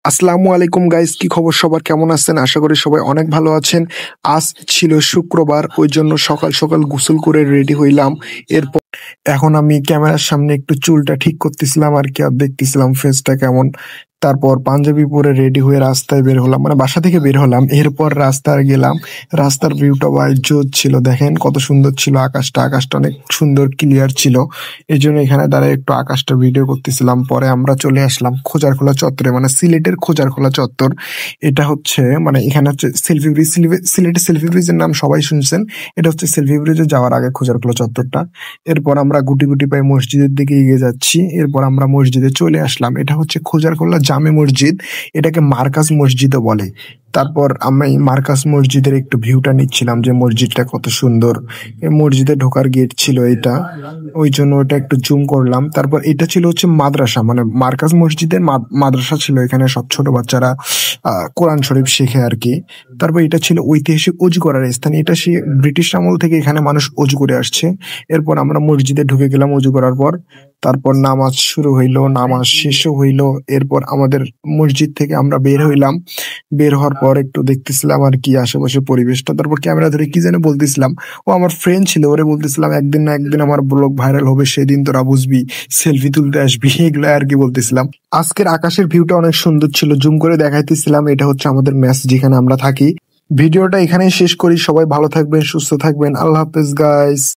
আসসালামু আলাইকুম গাইস, কি খবর সবার? কেমন আছেন? আশা করি সবাই অনেক ভালো আছেন। আজ ছিল শুক্রবার, ওই জন্য সকাল সকাল গোসল করে রেডি হইলাম। এরপর এখন আমি ক্যামেরার সামনে একটু চুলটা ঠিক করতেছিলাম আর কি, আর দেখতেছিলাম ফেসটা কেমন। তারপর পাঞ্জাবি পরে রেডি হয়ে রাস্তায় বের হলাম, মানে বাসা থেকে বের হলাম। এরপর রাস্তায় গেলাম, রাস্তার ভিউটা ভাই জোর ছিল, দেখেন কত সুন্দর ছিল আকাশটা। আকাশটা অনেক সুন্দর ক্লিয়ার ছিল, এই জন্য এখানে দাঁড়ায় একটু আকাশটা ভিডিও করতেছিলাম। পরে আমরা চলে আসলাম খোঁজারখোলা চত্বরে, মানে সিলেটের খোঁজারখোলা চত্বর। এটা হচ্ছে মানে এখানে হচ্ছে সেলফি ব্রিজ। সিলেটের সেলফি ব্রিজের নাম সবাই শুনছেন, এটা হচ্ছে সেলফি ব্রিজে যাওয়ার আগে খোঁজারখোলা চত্বরটা। এরপর আমরা গুটি গুটি পায়ে মসজিদের দিকে এগিয়ে যাচ্ছি। এরপর আমরা মসজিদে চলে আসলাম, এটা হচ্ছে খোঁজারখোলা জামে মসজিদ, এটাকে মার্কাজ মসজিদও বলে। তারপর আমি মার্কাজ মসজিদের একটু ভিউটা নিচ্ছিলাম যে মসজিদটা কত সুন্দর। এই মসজিদে ঢোকার গেট ছিল এটা, ওই জন্য ওটা একটু জুম করলাম। তারপর এটা ছিল হচ্ছে মাদ্রাসা, মানে মার্কাজ মসজিদের মাদ্রাসা ছিল, এখানে সব ছোট বাচ্চারা কোরআন শরীফ শেখে আর কি। তারপর এটা ছিল ঐতিহাসিক অজু করার স্থান, এটা সে ব্রিটিশ আমল থেকে এখানে মানুষ অজু করে আসছে। এরপর আমরা মসজিদে ঢুকে গেলাম অজু করার পর। তারপর নামাজ শুরু হইলো, নামাজ শেষও হইলো। এরপর আমাদের মসজিদ থেকে আমরা বের হইলাম। বের হওয়ার পর একটু দেখতেছিলাম আর কি আশেপাশে পরিবেশটা। তারপর ক্যামেরা ধরে কি যেন বলতেছিলাম, ও আমার ফ্রেন্ড ছিল, ওরে বলতেছিলাম একদিন না একদিন আমার ব্লগ ভাইরাল হবে, সেদিন তোরা বুঝবি, সেলফি তুলতে আসবি, এগুলো আর কি বলতেছিলাম। আজকের আকাশের ভিউটা অনেক সুন্দর ছিল, জুম করে দেখাইতেছিলাম। এটা হচ্ছে আমাদের মেস, যেখানে আমরা থাকি। ভিডিওটা এখানেই শেষ করি। সবাই ভালো থাকবেন, সুস্থ থাকবেন। আল্লাহ হাফেজ গাইস।